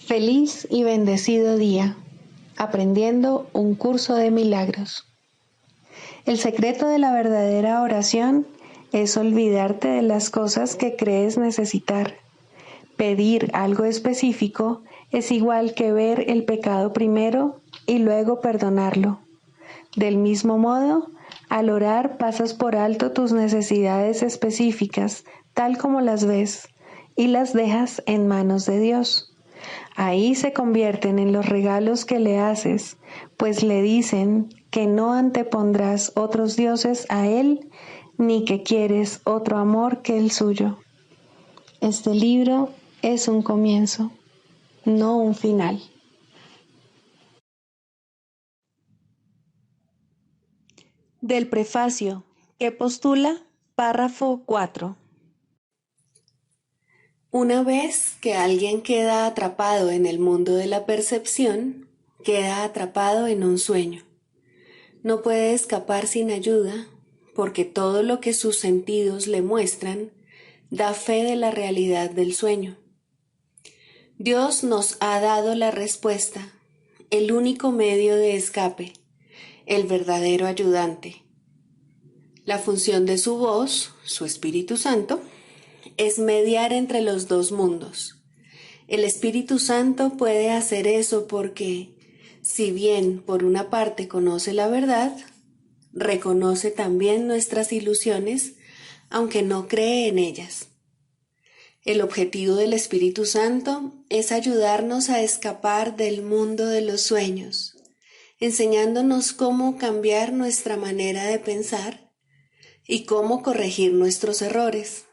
Feliz y bendecido día, aprendiendo un curso de milagros. El secreto de la verdadera oración es olvidarte de las cosas que crees necesitar. Pedir algo específico es igual que ver el pecado primero y luego perdonarlo. Del mismo modo, al orar pasas por alto tus necesidades específicas, tal como las ves, y las dejas en manos de Dios. Ahí se convierten en los regalos que le haces, pues le dicen que no antepondrás otros dioses a Él, ni que quieres otro amor que el suyo. Este libro es un comienzo, no un final. Del prefacio, que postula párrafo 4. Una vez que alguien queda atrapado en el mundo de la percepción, queda atrapado en un sueño. No puede escapar sin ayuda, porque todo lo que sus sentidos le muestran da fe de la realidad del sueño. Dios nos ha dado la respuesta, el único medio de escape, el verdadero ayudante. La función de su voz, su Espíritu Santo, es mediar entre los dos mundos. El Espíritu Santo puede hacer eso porque, si bien por una parte conoce la verdad, reconoce también nuestras ilusiones, aunque no cree en ellas. El objetivo del Espíritu Santo es ayudarnos a escapar del mundo de los sueños, enseñándonos cómo cambiar nuestra manera de pensar y cómo corregir nuestros errores.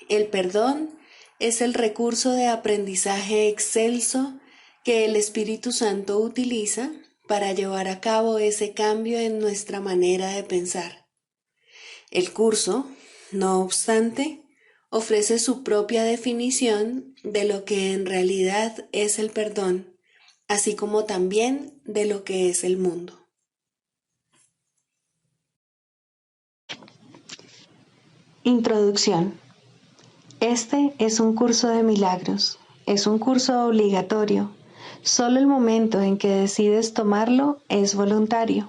El perdón es el recurso de aprendizaje excelso que el Espíritu Santo utiliza para llevar a cabo ese cambio en nuestra manera de pensar. El curso, no obstante, ofrece su propia definición de lo que en realidad es el perdón, así como también de lo que es el mundo. Introducción. Este es un curso de milagros, es un curso obligatorio. Solo el momento en que decides tomarlo es voluntario.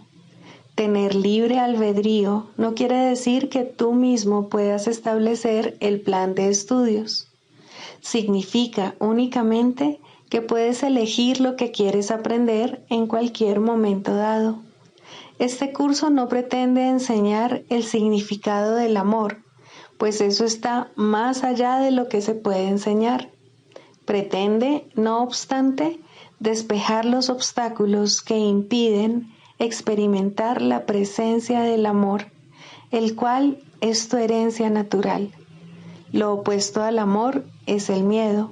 Tener libre albedrío no quiere decir que tú mismo puedas establecer el plan de estudios. Significa únicamente que puedes elegir lo que quieres aprender en cualquier momento dado. Este curso no pretende enseñar el significado del amor, pues eso está más allá de lo que se puede enseñar. Pretende, no obstante, despejar los obstáculos que impiden experimentar la presencia del amor, el cual es tu herencia natural. Lo opuesto al amor es el miedo,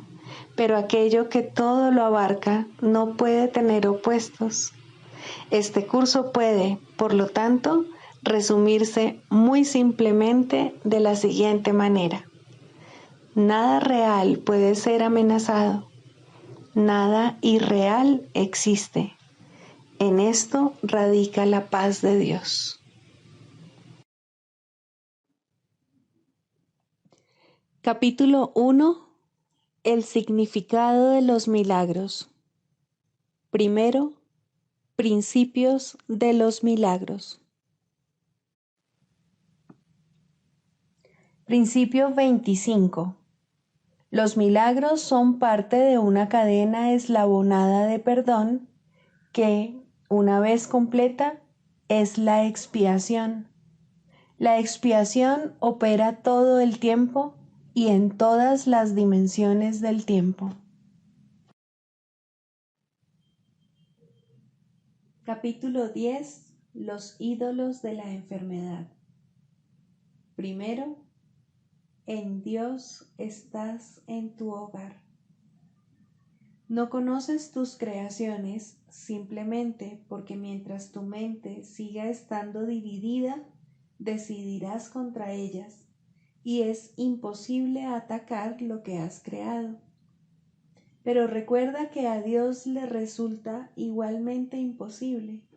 pero aquello que todo lo abarca no puede tener opuestos. Este curso puede, por lo tanto, resumirse muy simplemente de la siguiente manera. Nada real puede ser amenazado. Nada irreal existe. En esto radica la paz de Dios. Capítulo 1. El significado de los milagros. Primero, principios de los milagros. Principio 25. Los milagros son parte de una cadena eslabonada de perdón que, una vez completa, es la expiación. La expiación opera todo el tiempo y en todas las dimensiones del tiempo. Capítulo 10. Los ídolos de la enfermedad. Primero, en Dios estás en tu hogar. No conoces tus creaciones simplemente porque mientras tu mente siga estando dividida, decidirás contra ellas, y es imposible atacar lo que has creado. Pero recuerda que a Dios le resulta igualmente imposible.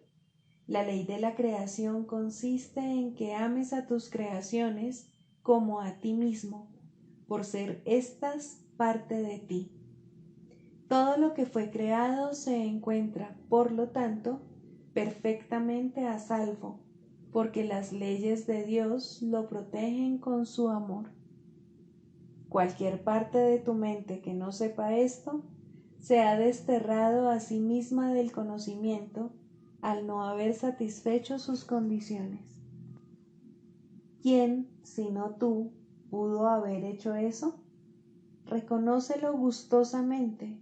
La ley de la creación consiste en que ames a tus creaciones como a ti mismo, por ser éstas parte de ti. Todo lo que fue creado se encuentra, por lo tanto, perfectamente a salvo, porque las leyes de Dios lo protegen con su amor. Cualquier parte de tu mente que no sepa esto, se ha desterrado a sí misma del conocimiento al no haber satisfecho sus condiciones. ¿Quién, sino tú, pudo haber hecho eso? Reconócelo gustosamente,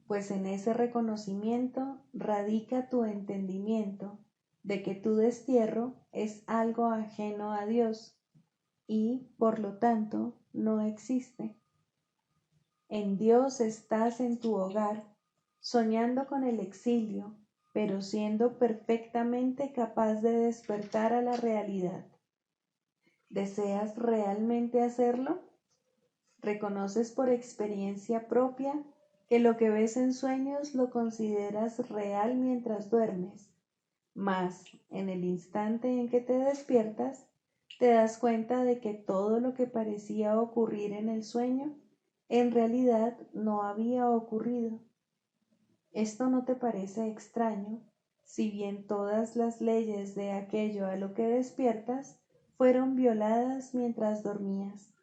pues en ese reconocimiento radica tu entendimiento de que tu destierro es algo ajeno a Dios y, por lo tanto, no existe. En Dios estás en tu hogar, soñando con el exilio, pero siendo perfectamente capaz de despertar a la realidad. ¿Deseas realmente hacerlo? ¿Reconoces por experiencia propia que lo que ves en sueños lo consideras real mientras duermes? Mas, en el instante en que te despiertas, te das cuenta de que todo lo que parecía ocurrir en el sueño, en realidad no había ocurrido. ¿Esto no te parece extraño, si bien todas las leyes de aquello a lo que despiertas fueron violadas mientras dormías?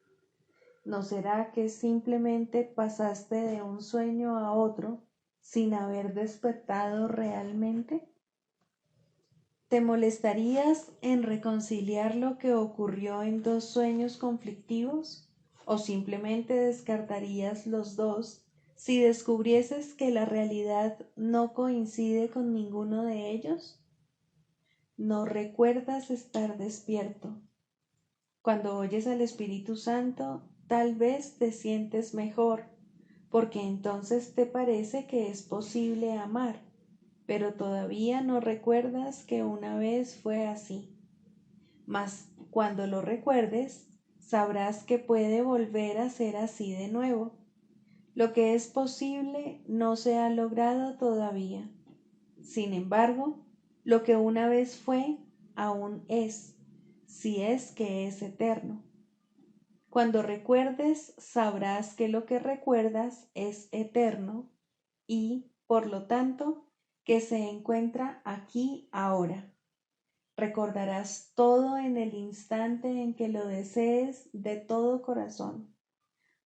¿No será que simplemente pasaste de un sueño a otro sin haber despertado realmente? ¿Te molestarías en reconciliar lo que ocurrió en dos sueños conflictivos? ¿O simplemente descartarías los dos si descubrieses que la realidad no coincide con ninguno de ellos? No recuerdas estar despierto. Cuando oyes al Espíritu Santo, tal vez te sientes mejor, porque entonces te parece que es posible amar, pero todavía no recuerdas que una vez fue así. Mas cuando lo recuerdes, sabrás que puede volver a ser así de nuevo. Lo que es posible no se ha logrado todavía. Sin embargo, lo que una vez fue, aún es, si es que es eterno. Cuando recuerdes, sabrás que lo que recuerdas es eterno y, por lo tanto, que se encuentra aquí ahora. Recordarás todo en el instante en que lo desees de todo corazón,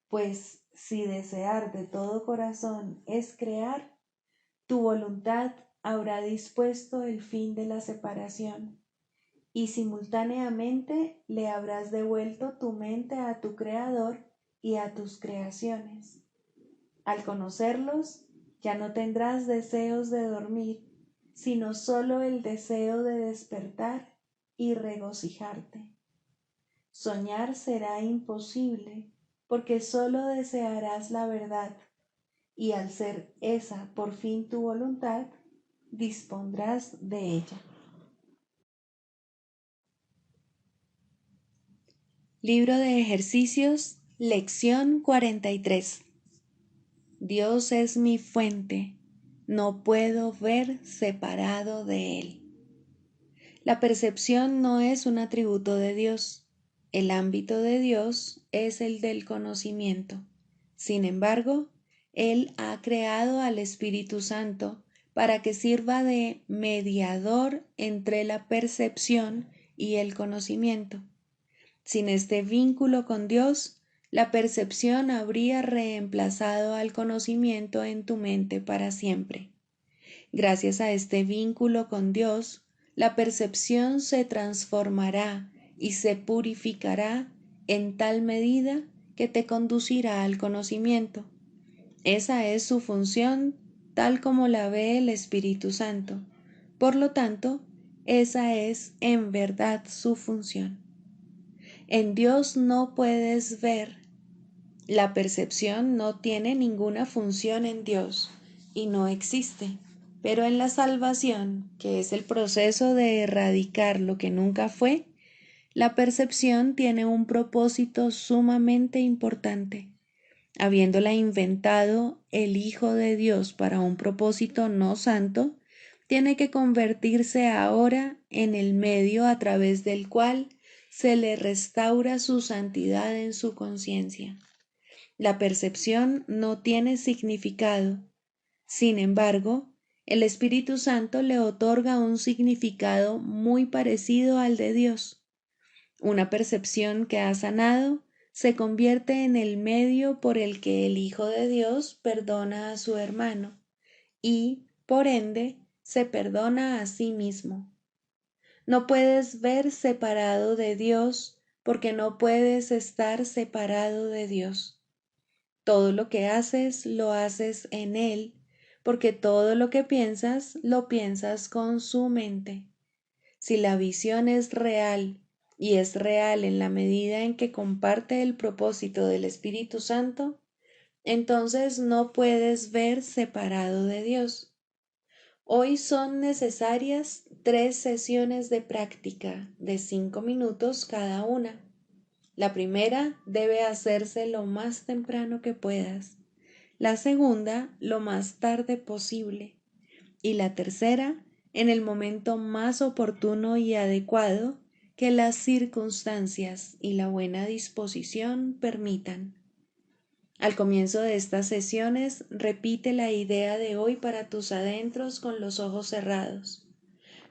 pues si desear de todo corazón es crear, tu voluntad habrá dispuesto el fin de la separación y simultáneamente le habrás devuelto tu mente a tu Creador y a tus creaciones. Al conocerlos, ya no tendrás deseos de dormir, sino solo el deseo de despertar y regocijarte. Soñar será imposible, porque solo desearás la verdad, y al ser esa por fin tu voluntad, dispondrás de ella. Libro de ejercicios, lección 43. Dios es mi fuente, no puedo ver separado de Él. La percepción no es un atributo de Dios. El ámbito de Dios es el del conocimiento. Sin embargo, Él ha creado al Espíritu Santo para que sirva de mediador entre la percepción y el conocimiento. Sin este vínculo con Dios, la percepción habría reemplazado al conocimiento en tu mente para siempre. Gracias a este vínculo con Dios, la percepción se transformará y se purificará en tal medida que te conducirá al conocimiento. Esa es su función tal como la ve el Espíritu Santo. Por lo tanto, esa es en verdad su función. En Dios no puedes ver. La percepción no tiene ninguna función en Dios y no existe. Pero en la salvación, que es el proceso de erradicar lo que nunca fue, la percepción tiene un propósito sumamente importante. Habiéndola inventado el Hijo de Dios para un propósito no santo, tiene que convertirse ahora en el medio a través del cual se le restaura su santidad en su conciencia. La percepción no tiene significado Sin embargo, el Espíritu Santo le otorga un significado muy parecido al de Dios. Una percepción que ha sanado se convierte en el medio por el que el Hijo de Dios perdona a su hermano y, por ende, se perdona a sí mismo. No puedes ver separado de Dios porque no puedes estar separado de Dios. Todo lo que haces lo haces en Él, porque todo lo que piensas lo piensas con su mente. Si la visión es real, y es real en la medida en que comparte el propósito del Espíritu Santo, entonces no puedes ver separado de Dios. Hoy son necesarias 3 sesiones de práctica de 5 minutos cada una. La primera debe hacerse lo más temprano que puedas, la segunda lo más tarde posible y la tercera en el momento más oportuno y adecuado que las circunstancias y la buena disposición permitan. Al comienzo de estas sesiones, repite la idea de hoy para tus adentros con los ojos cerrados.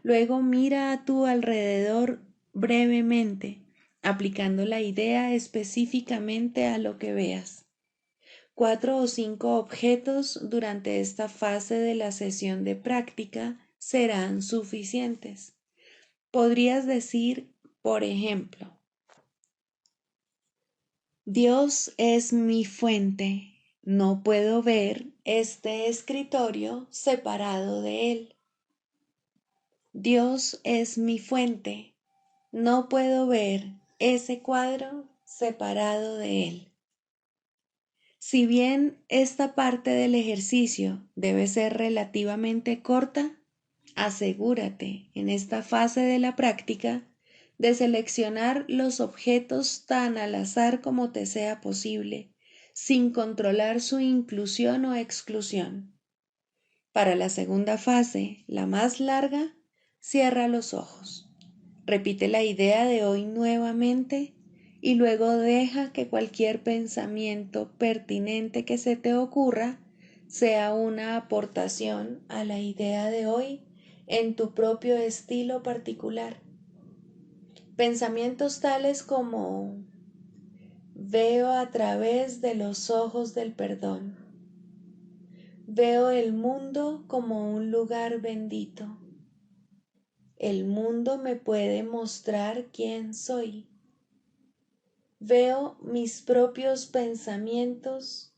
Luego mira a tu alrededor brevemente, aplicando la idea específicamente a lo que veas. 4 o 5 objetos durante esta fase de la sesión de práctica serán suficientes. Podrías decir, por ejemplo, Dios es mi fuente. No puedo ver este escritorio separado de él. Dios es mi fuente. No puedo ver ese cuadro separado de él. Si bien esta parte del ejercicio debe ser relativamente corta, asegúrate en esta fase de la práctica de seleccionar los objetos tan al azar como te sea posible, sin controlar su inclusión o exclusión. Para la segunda fase, la más larga, cierra los ojos. Repite la idea de hoy nuevamente y luego deja que cualquier pensamiento pertinente que se te ocurra sea una aportación a la idea de hoy en tu propio estilo particular. Pensamientos tales como veo a través de los ojos del perdón. Veo el mundo como un lugar bendito. El mundo me puede mostrar quién soy. Veo mis propios pensamientos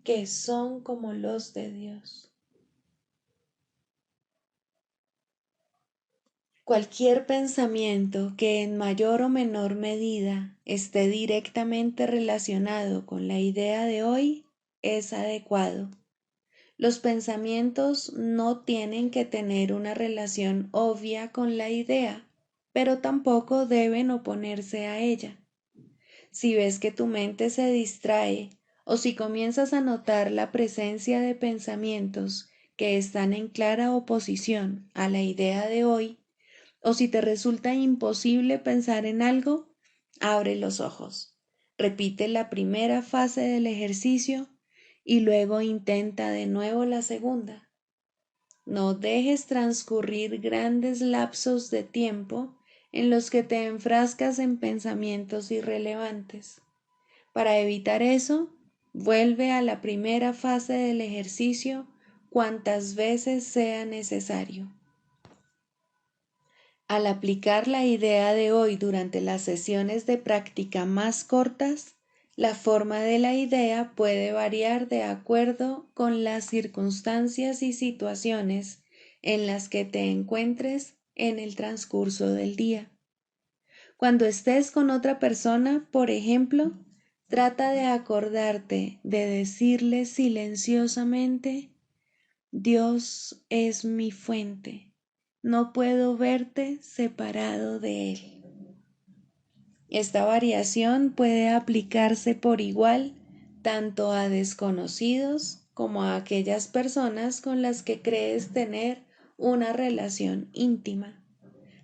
que son como los de Dios. Cualquier pensamiento que en mayor o menor medida esté directamente relacionado con la idea de hoy es adecuado. Los pensamientos no tienen que tener una relación obvia con la idea, pero tampoco deben oponerse a ella. Si ves que tu mente se distrae o si comienzas a notar la presencia de pensamientos que están en clara oposición a la idea de hoy, o si te resulta imposible pensar en algo, abre los ojos, repite la primera fase del ejercicio y luego intenta de nuevo la segunda. No dejes transcurrir grandes lapsos de tiempo en los que te enfrascas en pensamientos irrelevantes. Para evitar eso, vuelve a la primera fase del ejercicio cuantas veces sea necesario. Al aplicar la idea de hoy durante las sesiones de práctica más cortas, la forma de la idea puede variar de acuerdo con las circunstancias y situaciones en las que te encuentres en el transcurso del día. Cuando estés con otra persona, por ejemplo, trata de acordarte de decirle silenciosamente, Dios es mi fuente. No puedo verte separado de él. Esta variación puede aplicarse por igual tanto a desconocidos como a aquellas personas con las que crees tener una relación íntima.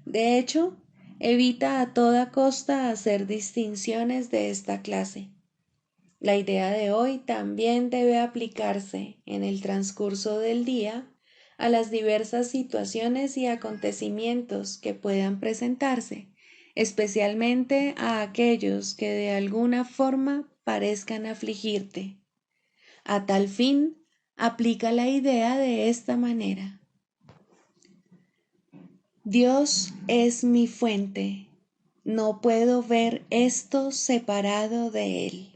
De hecho, evita a toda costa hacer distinciones de esta clase. La idea de hoy también debe aplicarse en el transcurso del día a las diversas situaciones y acontecimientos que puedan presentarse, especialmente a aquellos que de alguna forma parezcan afligirte. A tal fin, aplica la idea de esta manera. Dios es mi fuente, no puedo ver esto separado de Él.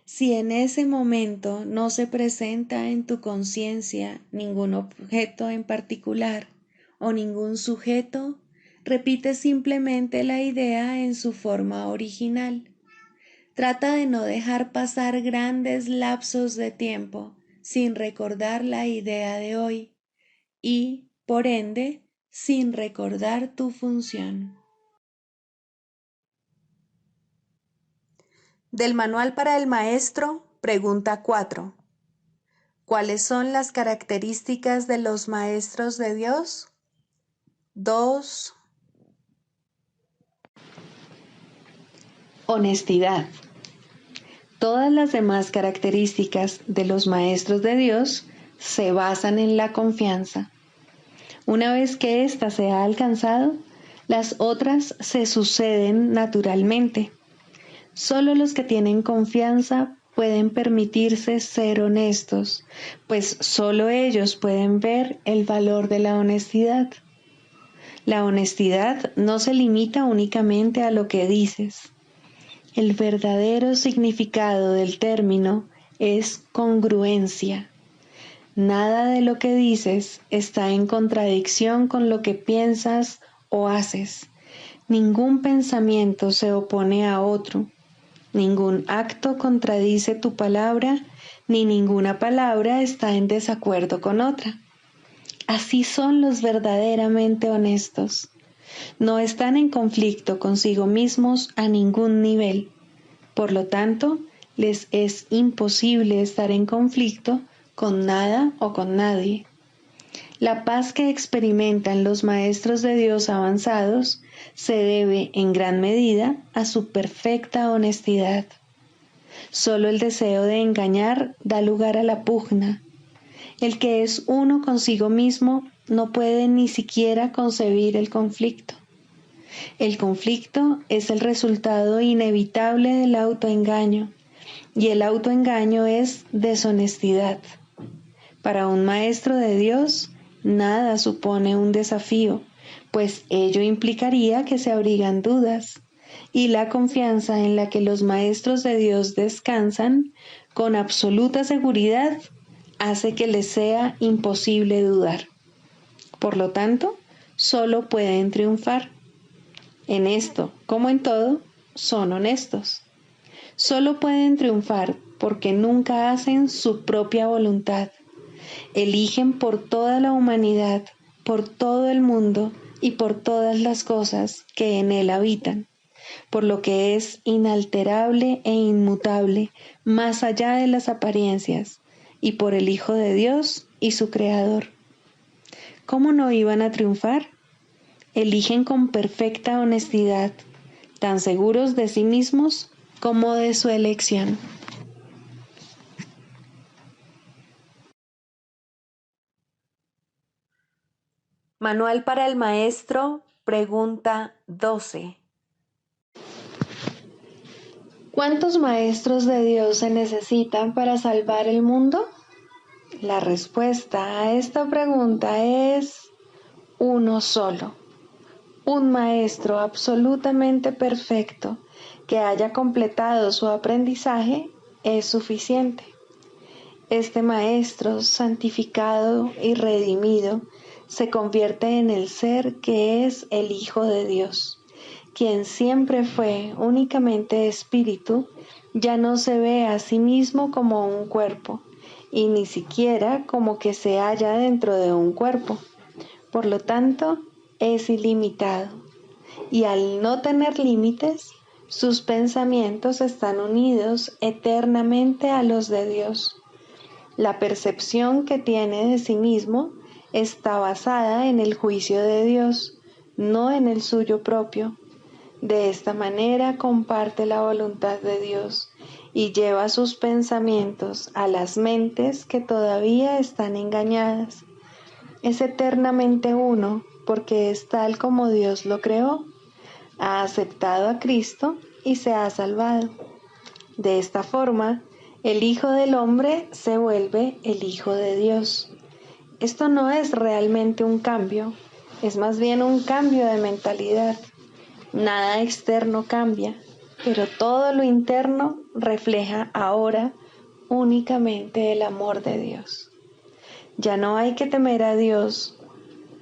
Si en ese momento no se presenta en tu conciencia ningún objeto en particular o ningún sujeto, repite simplemente la idea en su forma original. Trata de no dejar pasar grandes lapsos de tiempo sin recordar la idea de hoy y, por ende, sin recordar tu función. Del Manual para el Maestro, pregunta 4. ¿Cuáles son las características de los maestros de Dios? 2. Honestidad. Todas las demás características de los maestros de Dios se basan en la confianza. Una vez que ésta se ha alcanzado, las otras se suceden naturalmente. Solo los que tienen confianza pueden permitirse ser honestos, pues solo ellos pueden ver el valor de la honestidad. La honestidad no se limita únicamente a lo que dices. El verdadero significado del término es congruencia. Nada de lo que dices está en contradicción con lo que piensas o haces. Ningún pensamiento se opone a otro. Ningún acto contradice tu palabra, ni ninguna palabra está en desacuerdo con otra. Así son los verdaderamente honestos. No están en conflicto consigo mismos a ningún nivel. Por lo tanto, les es imposible estar en conflicto con nada o con nadie. La paz que experimentan los maestros de Dios avanzados se debe en gran medida a su perfecta honestidad. Solo el deseo de engañar da lugar a la pugna. El que es uno consigo mismo no puede ni siquiera concebir el conflicto. El conflicto es el resultado inevitable del autoengaño, y el autoengaño es deshonestidad. Para un maestro de Dios, nada supone un desafío, pues ello implicaría que se abrigan dudas, y la confianza en la que los maestros de Dios descansan con absoluta seguridad hace que les sea imposible dudar. Por lo tanto, solo pueden triunfar. En esto, como en todo, son honestos. Solo pueden triunfar porque nunca hacen su propia voluntad. Eligen por toda la humanidad, por todo el mundo y por todas las cosas que en él habitan, por lo que es inalterable e inmutable, más allá de las apariencias, y por el Hijo de Dios y su Creador. ¿Cómo no iban a triunfar? Eligen con perfecta honestidad, tan seguros de sí mismos como de su elección. Manual para el Maestro, pregunta 12. ¿Cuántos maestros de Dios se necesitan para salvar el mundo? La respuesta a esta pregunta es uno solo. Un maestro absolutamente perfecto que haya completado su aprendizaje es suficiente. Este maestro santificado y redimido se convierte en el ser que es el Hijo de Dios, quien siempre fue únicamente espíritu, ya no se ve a sí mismo como un cuerpo, y ni siquiera como que se halla dentro de un cuerpo. Por lo tanto, es ilimitado, y al no tener límites, sus pensamientos están unidos eternamente a los de Dios. La percepción que tiene de sí mismo está basada en el juicio de Dios, no en el suyo propio. De esta manera comparte la voluntad de Dios y lleva sus pensamientos a las mentes que todavía están engañadas. Es eternamente uno porque es tal como Dios lo creó. Ha aceptado a Cristo y se ha salvado. De esta forma, el Hijo del Hombre se vuelve el Hijo de Dios. Esto no es realmente un cambio, es más bien un cambio de mentalidad. Nada externo cambia, pero todo lo interno refleja ahora únicamente el amor de Dios. Ya no hay que temer a Dios,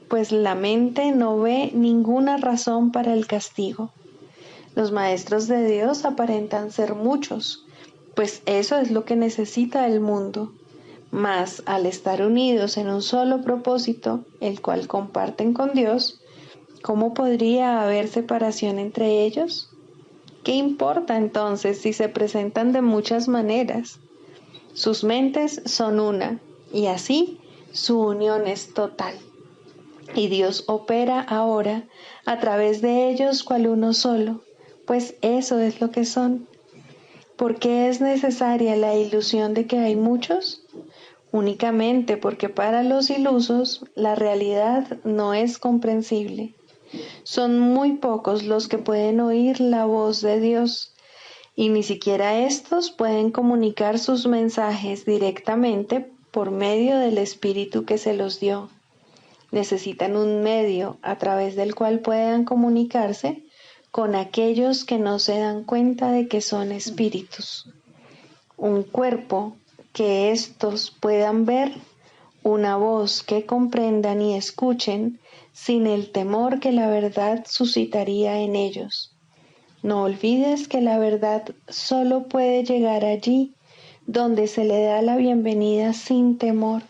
pues la mente no ve ninguna razón para el castigo. Los maestros de Dios aparentan ser muchos, pues eso es lo que necesita el mundo. Mas al estar unidos en un solo propósito, el cual comparten con Dios, ¿cómo podría haber separación entre ellos? ¿Qué importa entonces si se presentan de muchas maneras? Sus mentes son una, y así su unión es total. Y Dios opera ahora a través de ellos cual uno solo, pues eso es lo que son. ¿Por qué es necesaria la ilusión de que hay muchos? Únicamente porque para los ilusos la realidad no es comprensible. Son muy pocos los que pueden oír la voz de Dios, y ni siquiera estos pueden comunicar sus mensajes directamente por medio del Espíritu que se los dio. Necesitan un medio a través del cual puedan comunicarse con aquellos que no se dan cuenta de que son espíritus. Un cuerpo que éstos puedan ver, una voz que comprendan y escuchen sin el temor que la verdad suscitaría en ellos. No olvides que la verdad solo puede llegar allí donde se le da la bienvenida sin temor.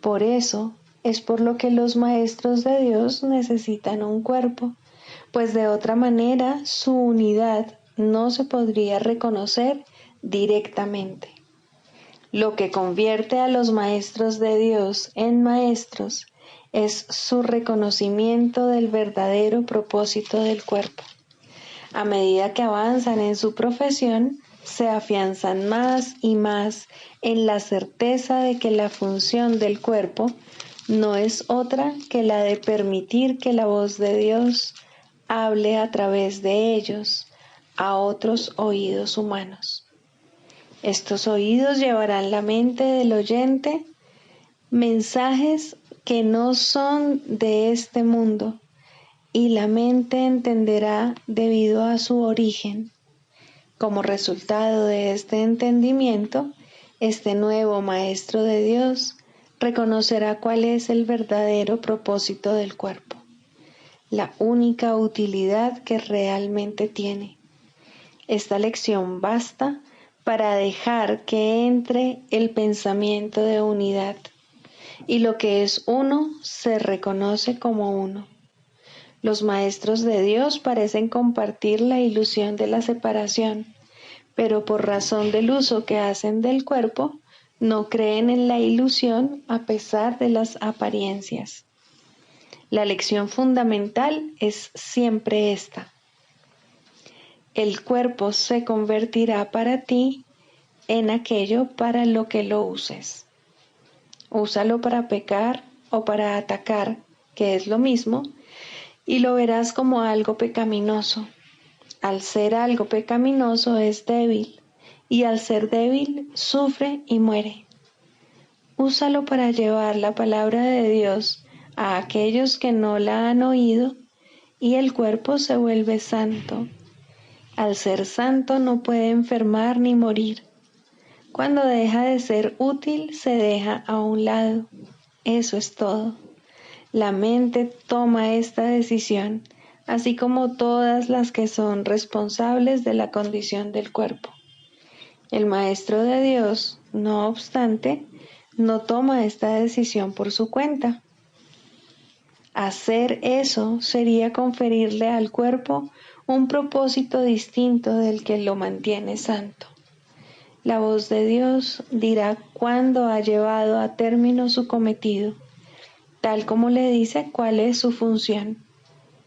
Por eso es por lo que los maestros de Dios necesitan un cuerpo, pues de otra manera su unidad no se podría reconocer directamente. Lo que convierte a los maestros de Dios en maestros es su reconocimiento del verdadero propósito del cuerpo. A medida que avanzan en su profesión, se afianzan más y más en la certeza de que la función del cuerpo no es otra que la de permitir que la voz de Dios hable a través de ellos a otros oídos humanos. Estos oídos llevarán la mente del oyente mensajes que no son de este mundo, y la mente entenderá debido a su origen. Como resultado de este entendimiento, este nuevo Maestro de Dios reconocerá cuál es el verdadero propósito del cuerpo, la única utilidad que realmente tiene. Esta lección basta para dejar que entre el pensamiento de unidad, y lo que es uno se reconoce como uno. Los maestros de Dios parecen compartir la ilusión de la separación, pero por razón del uso que hacen del cuerpo, no creen en la ilusión a pesar de las apariencias. La lección fundamental es siempre esta: el cuerpo se convertirá para ti en aquello para lo que lo uses. Úsalo para pecar o para atacar, que es lo mismo, y lo verás como algo pecaminoso. Al ser algo pecaminoso es débil, y al ser débil sufre y muere. Úsalo para llevar la palabra de Dios a aquellos que no la han oído, y el cuerpo se vuelve santo. Al ser santo no puede enfermar ni morir. Cuando deja de ser útil, se deja a un lado. Eso es todo. La mente toma esta decisión, así como todas las que son responsables de la condición del cuerpo. El Maestro de Dios, no obstante, no toma esta decisión por su cuenta. Hacer eso sería conferirle al cuerpo un propósito distinto del que lo mantiene santo. La voz de Dios dirá cuándo ha llevado a término su cometido, tal como le dice cuál es su función.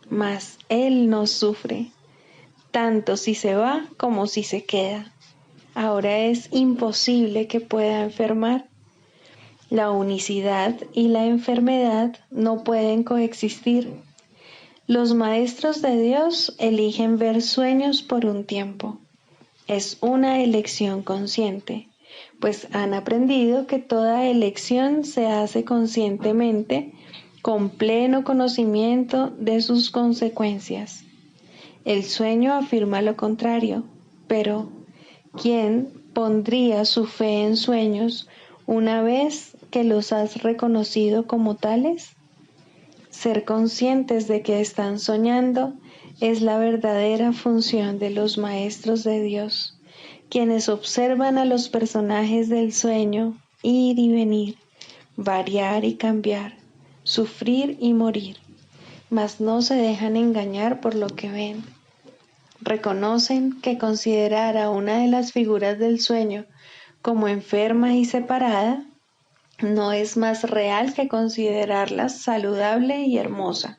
Mas Él no sufre, tanto si se va como si se queda. ahora es imposible que pueda enfermar. La unicidad y la enfermedad no pueden coexistir. Los maestros de Dios eligen ver sueños por un tiempo. Es una elección consciente, pues han aprendido que toda elección se hace conscientemente, con pleno conocimiento de sus consecuencias. El sueño afirma lo contrario, pero ¿quién pondría su fe en sueños una vez que los has reconocido como tales? Ser conscientes de que están soñando es la verdadera función de los maestros de Dios, quienes observan a los personajes del sueño ir y venir, variar y cambiar, sufrir y morir, mas no se dejan engañar por lo que ven. Reconocen que considerar a una de las figuras del sueño como enferma y separada no es más real que considerarla saludable y hermosa.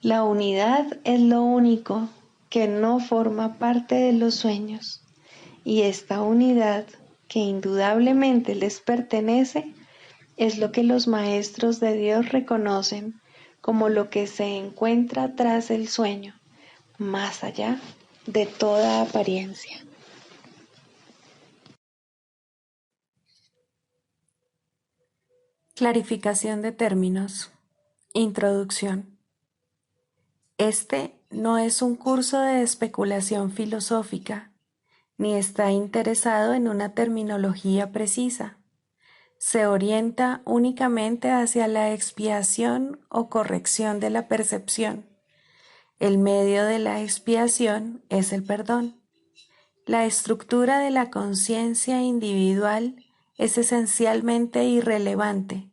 La unidad es lo único que no forma parte de los sueños, y esta unidad, que indudablemente les pertenece, es lo que los maestros de Dios reconocen como lo que se encuentra tras el sueño, más allá de toda apariencia. Clarificación de términos. Introducción. Este no es un curso de especulación filosófica, ni está interesado en una terminología precisa. Se orienta únicamente hacia la expiación o corrección de la percepción. El medio de la expiación es el perdón. La estructura de la conciencia individual es esencialmente irrelevante,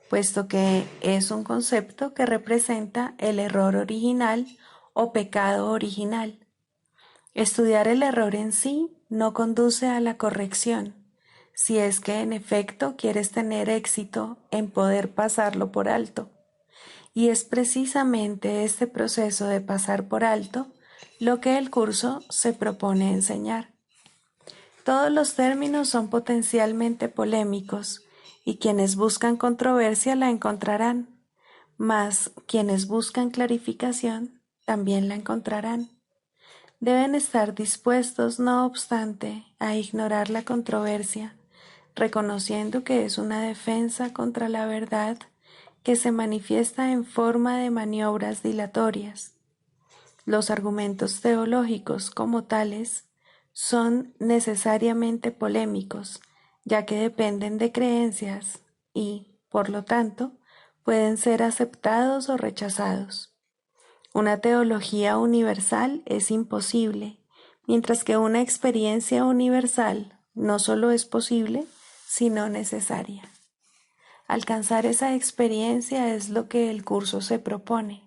puesto que es un concepto que representa el error original o pecado original. Estudiar el error en sí no conduce a la corrección, si es que en efecto quieres tener éxito en poder pasarlo por alto. Y es precisamente este proceso de pasar por alto lo que el curso se propone enseñar. Todos los términos son potencialmente polémicos y quienes buscan controversia la encontrarán, mas quienes buscan clarificación también la encontrarán. Deben estar dispuestos, no obstante, a ignorar la controversia, reconociendo que es una defensa contra la verdad que se manifiesta en forma de maniobras dilatorias. Los argumentos teológicos como tales son necesariamente polémicos, ya que dependen de creencias y, por lo tanto, pueden ser aceptados o rechazados. Una teología universal es imposible, mientras que una experiencia universal no solo es posible, sino necesaria. Alcanzar esa experiencia es lo que el curso se propone.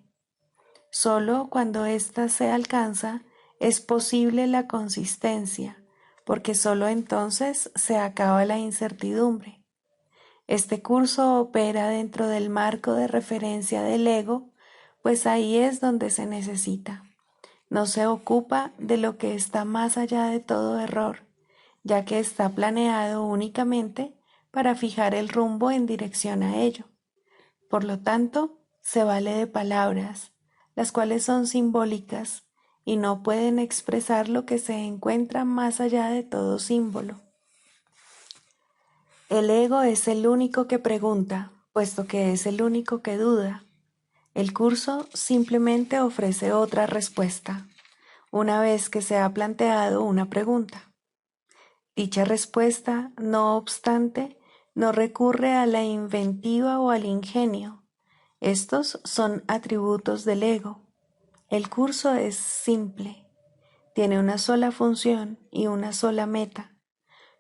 Solo cuando ésta se alcanza es posible la consistencia, porque solo entonces se acaba la incertidumbre. Este curso opera dentro del marco de referencia del ego, pues ahí es donde se necesita. No se ocupa de lo que está más allá de todo error, ya que está planeado únicamente para fijar el rumbo en dirección a ello. Por lo tanto, se vale de palabras, las cuales son simbólicas y no pueden expresar lo que se encuentra más allá de todo símbolo. El ego es el único que pregunta, puesto que es el único que duda. El curso simplemente ofrece otra respuesta, una vez que se ha planteado una pregunta. Dicha respuesta, no obstante, no recurre a la inventiva o al ingenio. Estos son atributos del ego. El curso es simple, tiene una sola función y una sola meta.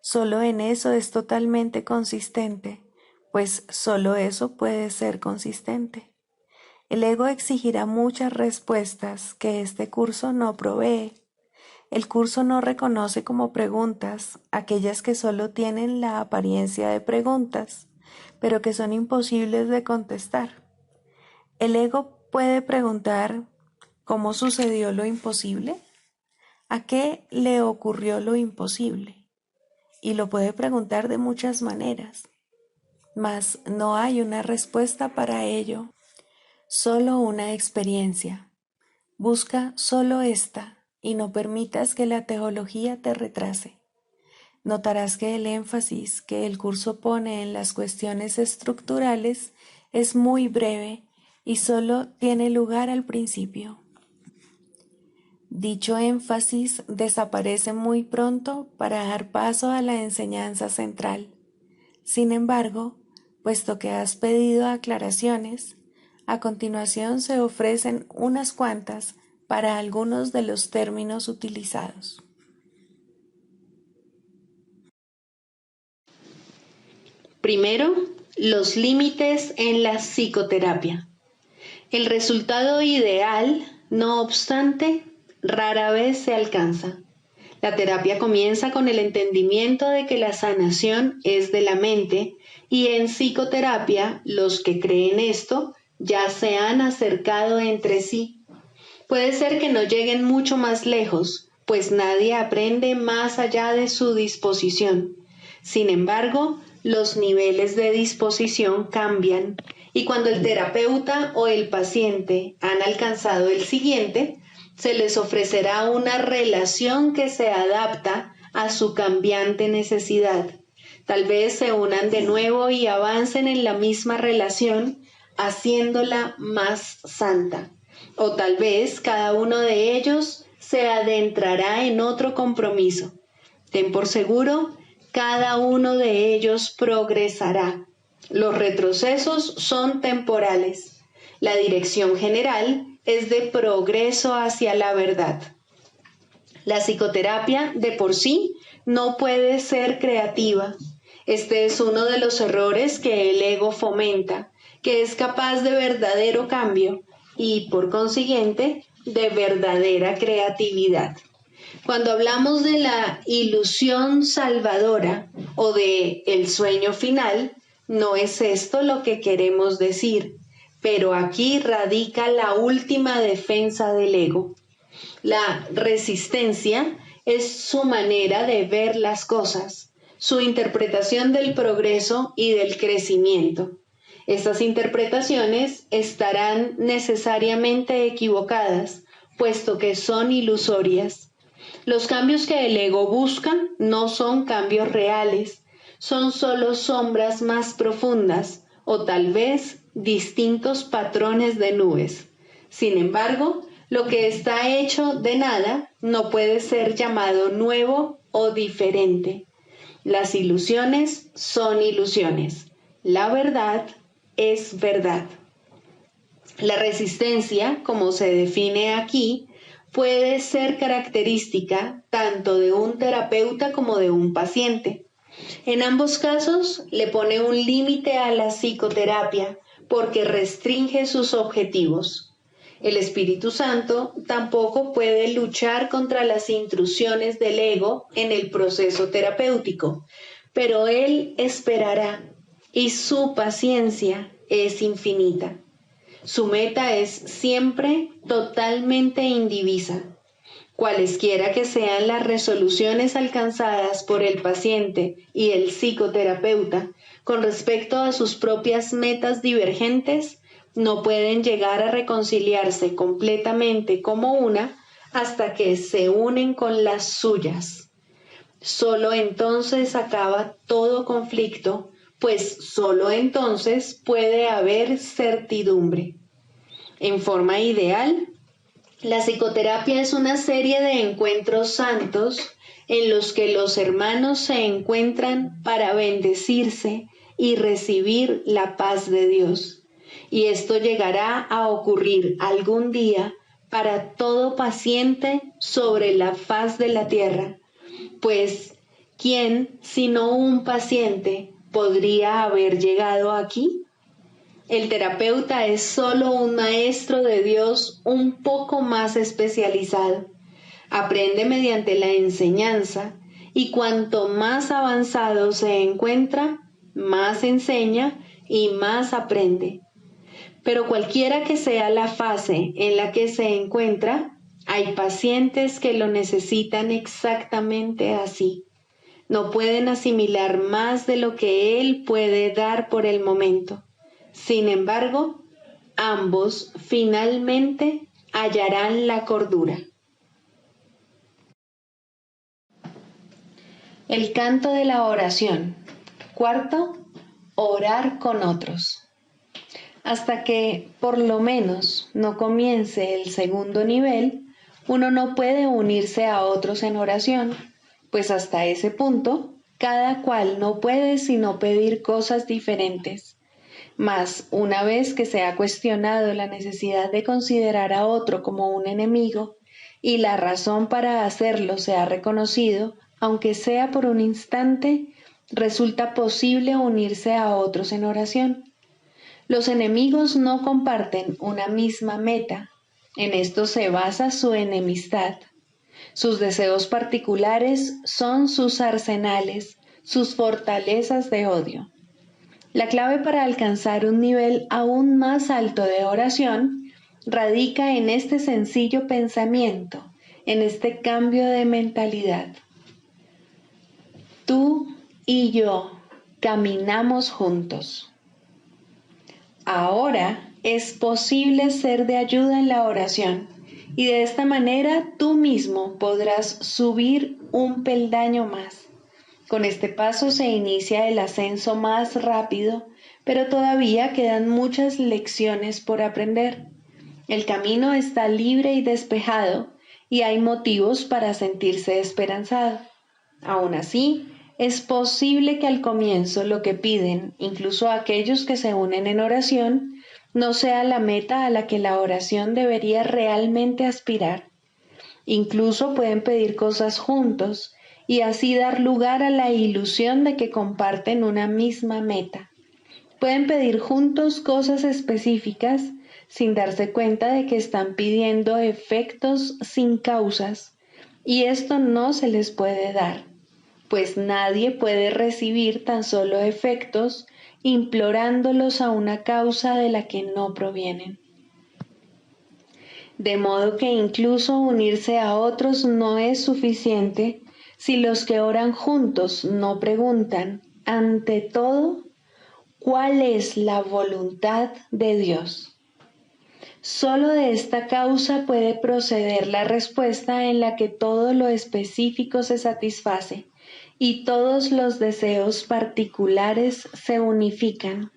Solo en eso es totalmente consistente, pues solo eso puede ser consistente. El ego exigirá muchas respuestas que este curso no provee. El curso no reconoce como preguntas aquellas que solo tienen la apariencia de preguntas, pero que son imposibles de contestar. El ego puede preguntar: ¿cómo sucedió lo imposible? ¿A qué le ocurrió lo imposible? y lo puede preguntar de muchas maneras, mas no hay una respuesta para ello, solo una experiencia. Busca solo esta y no permitas que la teología te retrase. Notarás que el énfasis que el curso pone en las cuestiones estructurales es muy breve y solo tiene lugar al principio. Dicho énfasis desaparece muy pronto para dar paso a la enseñanza central. Sin embargo, puesto que has pedido aclaraciones, a continuación se ofrecen unas cuantas para algunos de los términos utilizados. Primero, los límites en la psicoterapia. El resultado ideal, no obstante, rara vez se alcanza. La terapia comienza con el entendimiento de que la sanación es de la mente y en psicoterapia los que creen esto ya se han acercado entre sí. Puede ser que no lleguen mucho más lejos, pues nadie aprende más allá de su disposición. Sin embargo, los niveles de disposición cambian y cuando el terapeuta o el paciente han alcanzado el siguiente, se les ofrecerá una relación que se adapta a su cambiante necesidad. Tal vez se unan de nuevo y avancen en la misma relación, haciéndola más santa. O tal vez cada uno de ellos se adentrará en otro compromiso. Ten por seguro, cada uno de ellos progresará. Los retrocesos son temporales. La dirección general es de progreso hacia la verdad. La psicoterapia de por sí no puede ser creativa. Este es uno de los errores que el ego fomenta, que es capaz de verdadero cambio y, por consiguiente, de verdadera creatividad. Cuando hablamos de la ilusión salvadora o de el sueño final, no es esto lo que queremos decir, pero aquí radica la última defensa del ego. La resistencia es su manera de ver las cosas, su interpretación del progreso y del crecimiento. Estas interpretaciones estarán necesariamente equivocadas, puesto que son ilusorias. Los cambios que el ego busca no son cambios reales, son solo sombras más profundas o tal vez distintos patrones de nubes. Sin embargo, lo que está hecho de nada no puede ser llamado nuevo o diferente. Las ilusiones son ilusiones. La verdad es verdad. La resistencia, como se define aquí, puede ser característica tanto de un terapeuta como de un paciente. En ambos casos, le pone un límite a la psicoterapia porque restringe sus objetivos. El Espíritu Santo tampoco puede luchar contra las intrusiones del ego en el proceso terapéutico, pero Él esperará y su paciencia es infinita. Su meta es siempre totalmente indivisa. Cualesquiera que sean las resoluciones alcanzadas por el paciente y el psicoterapeuta con respecto a sus propias metas divergentes, no pueden llegar a reconciliarse completamente como una hasta que se unen con las suyas. Solo entonces acaba todo conflicto, pues solo entonces puede haber certidumbre. En forma ideal, la psicoterapia es una serie de encuentros santos en los que los hermanos se encuentran para bendecirse y recibir la paz de Dios. Y esto llegará a ocurrir algún día para todo paciente sobre la faz de la tierra, pues ¿quién, sino un paciente, podría haber llegado aquí? El terapeuta es solo un maestro de Dios un poco más especializado. Aprende mediante la enseñanza y cuanto más avanzado se encuentra, más enseña y más aprende. Pero cualquiera que sea la fase en la que se encuentra, hay pacientes que lo necesitan exactamente así. No pueden asimilar más de lo que Él puede dar por el momento. Sin embargo, ambos finalmente hallarán la cordura. El canto de la oración. Cuarto, orar con otros. Hasta que, por lo menos, no comience el segundo nivel, uno no puede unirse a otros en oración, pues hasta ese punto, cada cual no puede sino pedir cosas diferentes. Mas, una vez que se ha cuestionado la necesidad de considerar a otro como un enemigo, y la razón para hacerlo se ha reconocido, aunque sea por un instante, resulta posible unirse a otros en oración. Los enemigos no comparten una misma meta. En esto se basa su enemistad. Sus deseos particulares son sus arsenales, sus fortalezas de odio. La clave para alcanzar un nivel aún más alto de oración radica en este sencillo pensamiento, en este cambio de mentalidad. Tú y yo caminamos juntos. Ahora es posible ser de ayuda en la oración y de esta manera tú mismo podrás subir un peldaño más. Con este paso se inicia el ascenso más rápido, pero todavía quedan muchas lecciones por aprender. El camino está libre y despejado y hay motivos para sentirse esperanzado. Aún así, es posible que al comienzo lo que piden, incluso aquellos que se unen en oración, no sea la meta a la que la oración debería realmente aspirar. Incluso pueden pedir cosas juntos y así dar lugar a la ilusión de que comparten una misma meta. Pueden pedir juntos cosas específicas sin darse cuenta de que están pidiendo efectos sin causas, y esto no se les puede dar, pues nadie puede recibir tan solo efectos implorándolos a una causa de la que no provienen. De modo que incluso unirse a otros no es suficiente si los que oran juntos no preguntan, ante todo, ¿cuál es la voluntad de Dios? Solo de esta causa puede proceder la respuesta en la que todo lo específico se satisface y todos los deseos particulares se unifican.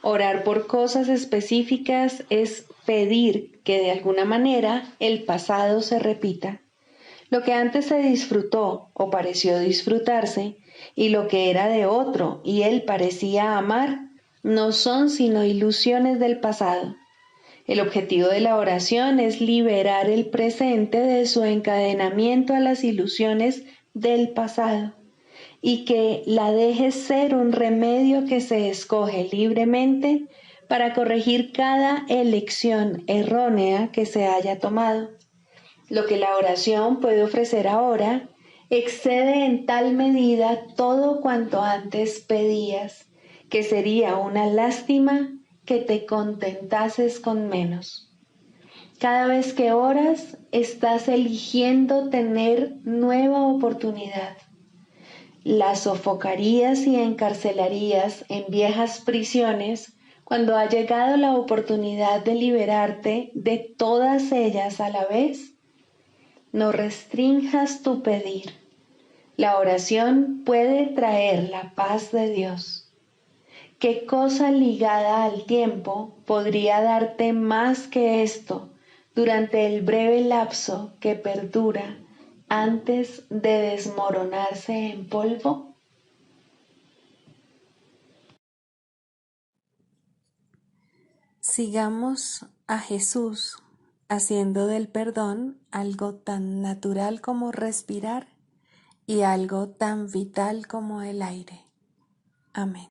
Orar por cosas específicas es pedir que de alguna manera el pasado se repita. Lo que antes se disfrutó o pareció disfrutarse, y lo que era de otro y él parecía amar, no son sino ilusiones del pasado. El objetivo de la oración es liberar el presente de su encadenamiento a las ilusiones del pasado y que la deje ser un remedio que se escoge libremente para corregir cada elección errónea que se haya tomado. Lo que la oración puede ofrecer ahora excede en tal medida todo cuanto antes pedías, que sería una lástima que te contentases con menos. Cada vez que oras, estás eligiendo tener nueva oportunidad. La sofocarías y encarcelarías en viejas prisiones cuando ha llegado la oportunidad de liberarte de todas ellas a la vez. No restrinjas tu pedir. La oración puede traer la paz de Dios. ¿Qué cosa ligada al tiempo podría darte más que esto durante el breve lapso que perdura antes de desmoronarse en polvo? Sigamos a Jesús haciendo del perdón algo tan natural como respirar y algo tan vital como el aire. Amén.